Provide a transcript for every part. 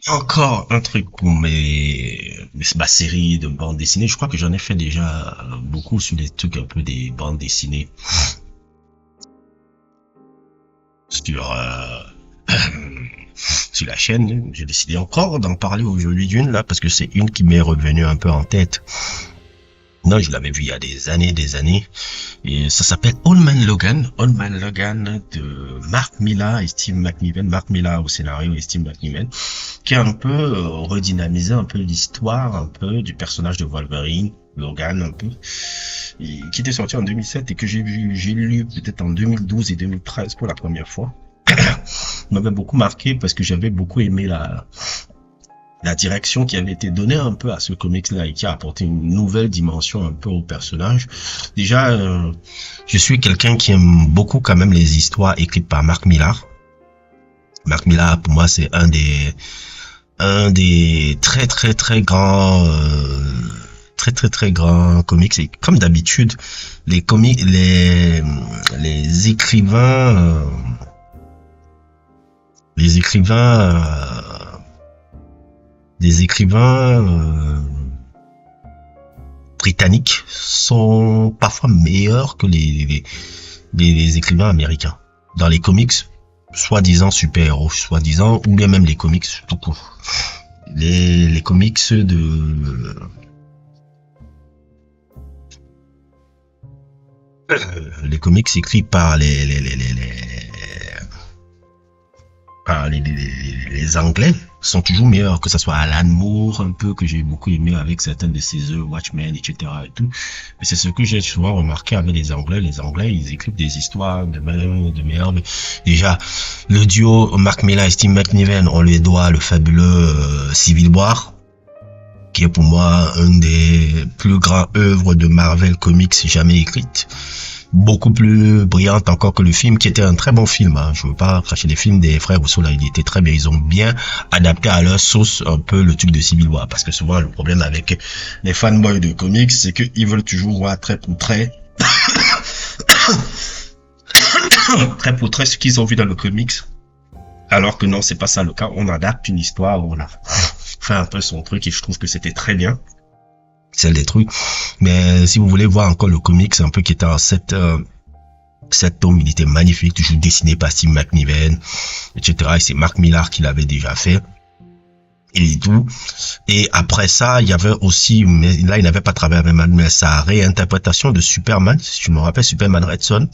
Encore un truc pour ma série de bande dessinée. Je crois que j'en ai fait déjà beaucoup sur des trucs un peu des bandes dessinées sur sur la chaîne. J'ai décidé encore d'en parler aujourd'hui d'une là parce que c'est une qui m'est revenue un peu en tête. Non, je l'avais vu il y a des années. Et ça s'appelle Old Man Logan. Old Man Logan de Mark Millar et Steve McNiven. Mark Millar au scénario et Steve McNiven. Qui a un peu redynamisé un peu l'histoire, un peu du personnage de Wolverine. Logan, un peu. Et, qui était sorti en 2007 et que j'ai lu peut-être en 2012 et 2013 pour la première fois. M'avait beaucoup marqué parce que j'avais beaucoup aimé la direction qui avait été donnée un peu à ce comics-là et qui a apporté une nouvelle dimension un peu au personnage. Déjà, je suis quelqu'un qui aime beaucoup quand même les histoires écrites par Mark Millar. Mark Millar, pour moi, c'est un des très très très grands très grands comics. Et comme d'habitude, les écrivains les écrivains britanniques sont parfois meilleurs que les écrivains américains dans les comics soi-disant super-héros, soi-disant, ou bien même les comics tout court. Les comics les comics écrits par les Anglais sont toujours meilleurs, que ce soit Alan Moore, un peu, que j'ai beaucoup aimé avec certaines de ses œuvres, Watchmen, etc. et tout. Mais c'est ce que j'ai souvent remarqué avec les Anglais. Les Anglais, ils écrivent des histoires de merde. Déjà, le duo Mark Millar et Steve McNiven, on lui doit le fabuleux Civil War, qui est pour moi une des plus grandes œuvres de Marvel Comics jamais écrites. Beaucoup plus brillante encore que le film, qui était un très bon film. Hein. Je veux pas cracher les films des frères Rousseau, là, il était très bien. Ils ont bien adapté à leur sauce un peu le truc de Civil War. Parce que souvent, le problème avec les fanboys de comics, c'est qu'ils veulent toujours voir trait pour trait, trait pour trait ce qu'ils ont vu dans le comics. Alors que non, c'est pas ça le cas. On adapte une histoire, on a fait un peu son truc et je trouve que c'était très bien. Celle des trucs. Mais si vous voulez voir encore le comics un peu qui était en cet tome, il était magnifique, toujours dessiné par Steve McNiven, etc. Et c'est Mark Millar qui l'avait déjà fait. Et tout. Et après ça, il y avait aussi, mais là, il n'avait pas travaillé avec Superman, mais sa réinterprétation de Superman, si tu me rappelles, Superman Red Son.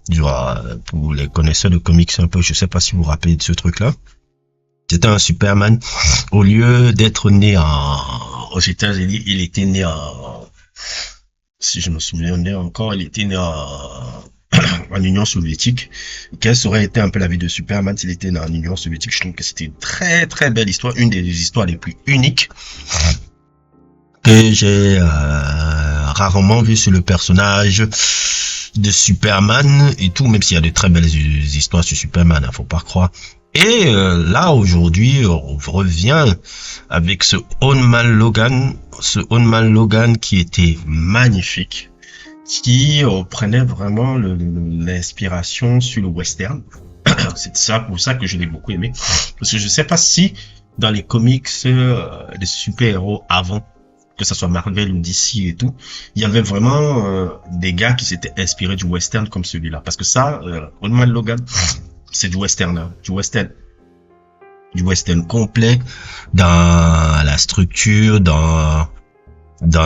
Genre, pour les connaisseurs de comics un peu, je sais pas si vous vous rappelez de ce truc-là. C'était un Superman. Au lieu d'être né aux États-Unis, il était né si je me souviens bien encore, il était né en Union soviétique. Quelle aurait été un peu la vie de Superman s'il était né en Union soviétique? Je trouve que c'était une très très belle histoire, une des histoires les plus uniques que j'ai rarement vu sur le personnage de Superman et tout, même s'il y a de très belles histoires sur Superman, hein, faut pas croire. Et là aujourd'hui on revient avec ce Old Man Logan qui était magnifique, qui prenait vraiment l'inspiration sur le western. C'est ça pour ça que je l'ai beaucoup aimé, parce que je sais pas si dans les comics de super-héros avant, que ça soit Marvel ou DC et tout, il y avait vraiment des gars qui s'étaient inspirés du western comme celui-là, parce que ça, Old Man Logan, c'est du western, hein, du western complet dans la structure, dans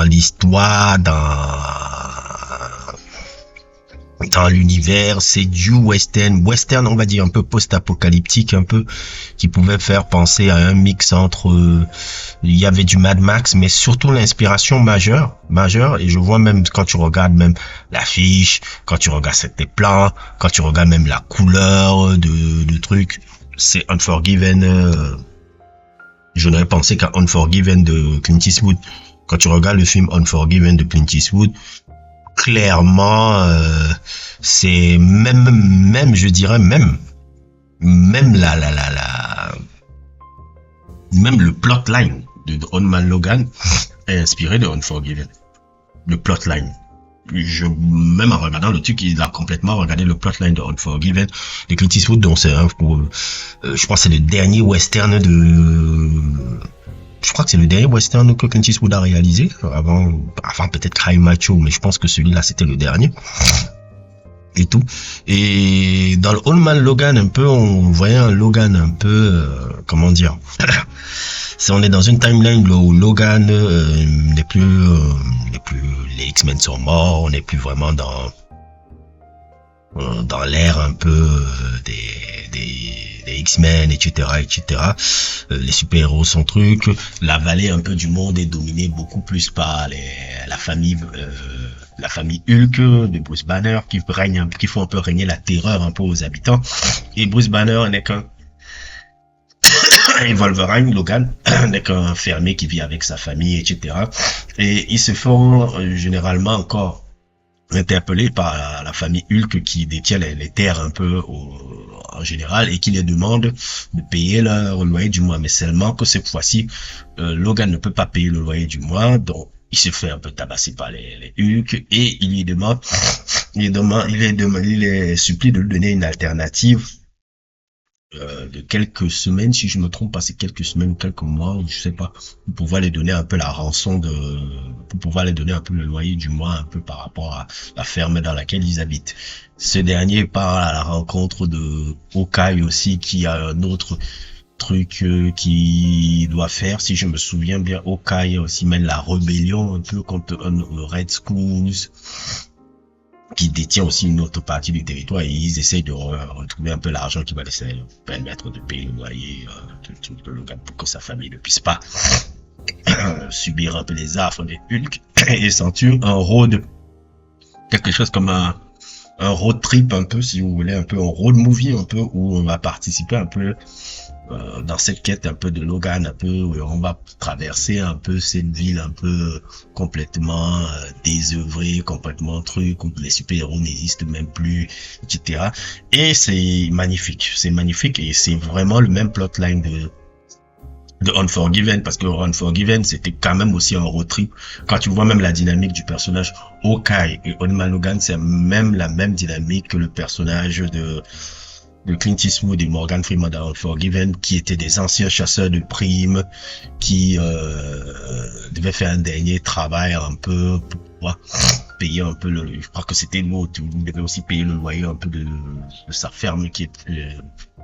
l'histoire, dans l'univers. C'est du western, on va dire un peu post-apocalyptique, un peu qui pouvait faire penser à un mix entre il y avait du Mad Max, mais surtout l'inspiration majeure, et je vois même quand tu regardes même l'affiche, quand tu regardes ces plans, quand tu regardes même la couleur de trucs, c'est Unforgiven. Je n'aurais pensé qu'à Unforgiven de Clint Eastwood. Quand tu regardes le film Unforgiven de Clint Eastwood, clairement, c'est même je dirais même même le plotline de Old Man Logan est inspiré de Unforgiven. Le plotline. Même en regardant le truc, il a complètement regardé le plotline de Unforgiven de Clint Eastwood, donc c'est je pense que c'est le dernier western de je crois que c'est le dernier western que Clint Eastwood a réalisé, avant peut-être Cry Macho, mais je pense que celui-là c'était le dernier. Et tout. Et dans le Old Man Logan, un peu, on voyait un Logan un peu, comment dire, on est dans une timeline où Logan n'est plus, les X-Men sont morts, on n'est plus vraiment dans l'ère un peu des X-Men, etc. Les super-héros sont trucs. La vallée un peu du monde est dominée beaucoup plus par la famille Hulk de Bruce Banner qui font un peu régner la terreur un peu aux habitants. Et Bruce Banner n'est qu'un et Wolverine, Logan, n'est qu'un fermier qui vit avec sa famille, etc. Et ils se font généralement encore interpellés par la famille Hulk qui détient les terres un peu en général et qui les demande de payer leur loyer du mois. Mais seulement que cette fois-ci, Logan ne peut pas payer le loyer du mois, donc il se fait un peu tabasser par les Hulk et il les supplie de lui donner une alternative de quelques semaines, si je me trompe pas, c'est quelques semaines ou quelques mois, je sais pas, pour pouvoir les donner un peu la rançon pour pouvoir les donner un peu le loyer du mois, un peu par rapport à la ferme dans laquelle ils habitent. Ce dernier part à la rencontre de Hawkeye aussi, qui a un autre truc qui doit faire, si je me souviens bien. Hawkeye aussi mène la rébellion un peu contre Red Skull, qui détient aussi une autre partie du territoire, et ils essayent de retrouver un peu l'argent qui va laisser permettre de payer le loyer de Logan pour que sa famille ne puisse pas subir un peu les affres des Hulk et sentir quelque chose comme un road trip un peu, si vous voulez, un peu un road movie un peu, où on va participer un peu dans cette quête un peu de Logan, un peu où on va traverser un peu cette ville un peu complètement désœuvrée, complètement truc, où les super-héros n'existent même plus, etc. Et c'est magnifique et c'est vraiment le même plotline de Unforgiven, parce que Unforgiven c'était quand même aussi un road trip. Quand tu vois même la dynamique du personnage Hawkeye et Old Man Logan, c'est même la même dynamique que le personnage de Clint Eastwood et Morgan Freeman dans Unforgiven, qui étaient des anciens chasseurs de primes, qui devaient faire un dernier travail un peu pour pouvoir payer un peu je crois que c'était l'autre, il devait aussi payer le loyer un peu de sa ferme qui est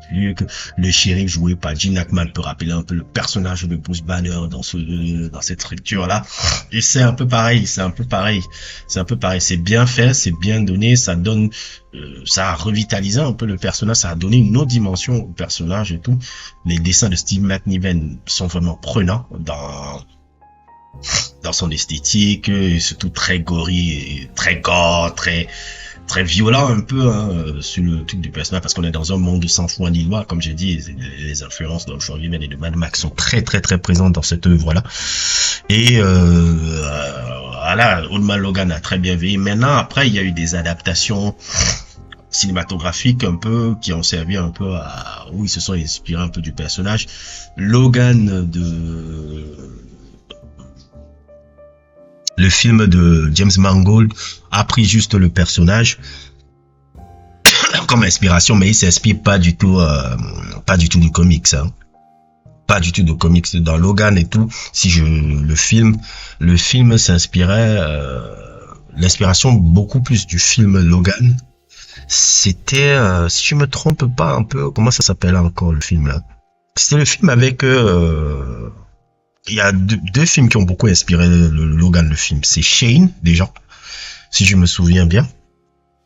plus que le shérif joué par Gene Hackman peut rappeler un peu le personnage de Bruce Banner dans cette structure là. Et c'est un peu pareil, c'est bien fait, c'est bien donné, ça donne ça a revitalisé un peu le personnage, ça a donné une autre dimension au personnage et tout. Les dessins de Steve McNiven sont vraiment prenants dans son esthétique, et surtout très gory et très gore, très violent un peu sur le truc du personnage, parce qu'on est dans un monde sans foi ni loi, comme j'ai dit. Les influences d'Unforgiven et de Mad Max sont très présentes dans cette œuvre-là. Et voilà, Old Man Logan a très bien veillé. Maintenant, après, il y a eu des adaptations cinématographiques un peu qui ont servi un peu où ils se sont inspirés un peu du personnage. Logan le film de James Mangold a pris juste le personnage comme inspiration, mais il s'inspire pas du tout du comics, hein. Pas du tout de comics dans Logan et tout. Le film s'inspirait, l'inspiration beaucoup plus du film Logan. C'était, si je me trompe pas un peu, comment ça s'appelle encore le film là? C'était le film avec il y a deux films qui ont beaucoup inspiré Logan, le film. C'est Shane, déjà, si je me souviens bien.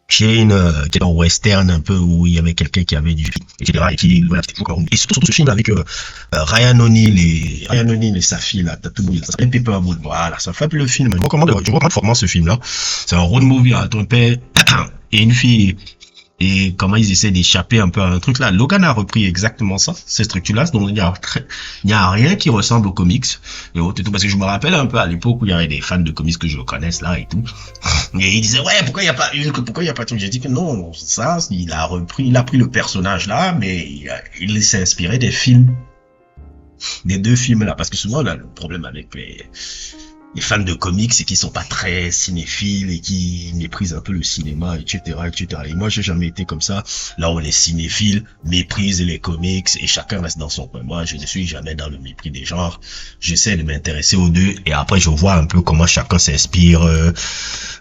Shane, qui est un western un peu où il y avait quelqu'un qui avait etc. Et surtout ce film avec Ryan O'Neal et sa fille là, ça s'appelle Paperboy. Voilà, ça fait le film. Je recommande fortement ce film là. C'est un road movie entre un père et une fille. Et comment ils essaient d'échapper un peu à un truc là. Logan a repris exactement ça, ces structures-là, donc il y a rien qui ressemble aux comics et tout, parce que je me rappelle un peu à l'époque où il y avait des fans de comics que je connaisse là et tout, et ils disaient ouais, pourquoi il y a pas Hulk, pourquoi il y a pas tout. J'ai dit que non, ça il a pris le personnage là, mais il s'est inspiré des deux films là, parce que souvent là, le problème avec les fans de comics et qui sont pas très cinéphiles et qui méprisent un peu le cinéma, etc., etc. Et moi, j'ai jamais été comme ça. Là où les cinéphiles méprisent les comics et chacun reste dans son coin. Moi, je ne suis jamais dans le mépris des genres. J'essaie de m'intéresser aux deux et après, je vois un peu comment chacun s'inspire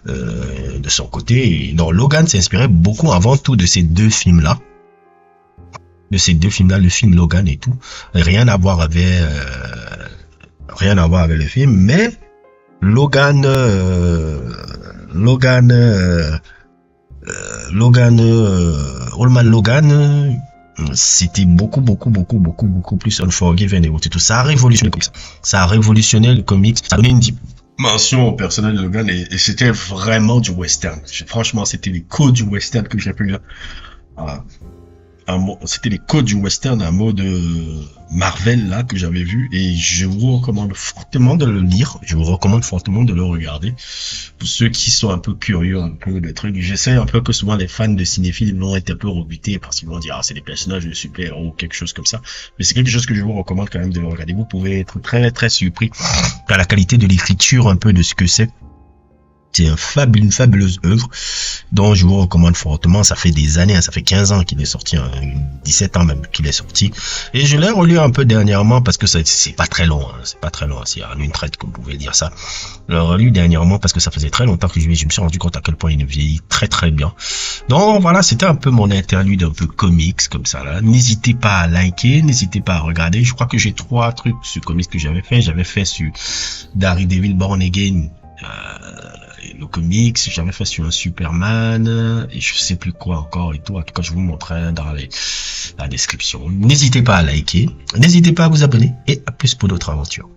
de son côté. Et donc, Logan s'inspirait beaucoup avant tout de ces deux films-là. Le film Logan et tout. Rien à voir avec le film, mais Logan, Old Logan, c'était beaucoup plus Unforgiven et tout. Ça a révolutionné le comics. Ça a révolutionné le comics. Ça a donné une dimension au personnage de Logan et c'était vraiment du western. Franchement, c'était les codes du western que j'ai pu lire. C'était les codes du western, un mot de Marvel là que j'avais vu et je vous recommande fortement de le lire, je vous recommande fortement de le regarder pour ceux qui sont un peu curieux un peu des trucs. J'essaie un peu que souvent les fans de cinéphiles vont être un peu rebutés parce qu'ils vont dire c'est des personnages de super-héros ou quelque chose comme ça, mais c'est quelque chose que je vous recommande quand même de le regarder. Vous pouvez être très surpris à la qualité de l'écriture, un peu de ce que c'est. C'est une fabuleuse œuvre dont je vous recommande fortement. Ça fait des années, ça fait 15 ans qu'il est sorti, 17 ans même qu'il est sorti. Et je l'ai relu un peu dernièrement parce que c'est pas très long, c'est pas très long, c'est en une traite que vous pouvez dire ça. Je l'ai relu dernièrement parce que ça faisait très longtemps que je me suis rendu compte à quel point il vieillit très bien. Donc voilà, c'était un peu mon interlude un peu comics comme ça là. N'hésitez pas à liker, n'hésitez pas à regarder. Je crois que j'ai 3 trucs sur comics que j'avais fait. J'avais fait sur Daredevil Born Again, le comics, j'avais fait sur un Superman et je sais plus quoi encore et tout. En tout cas, je vous montrerai dans la description. N'hésitez pas à liker, n'hésitez pas à vous abonner et à plus pour d'autres aventures.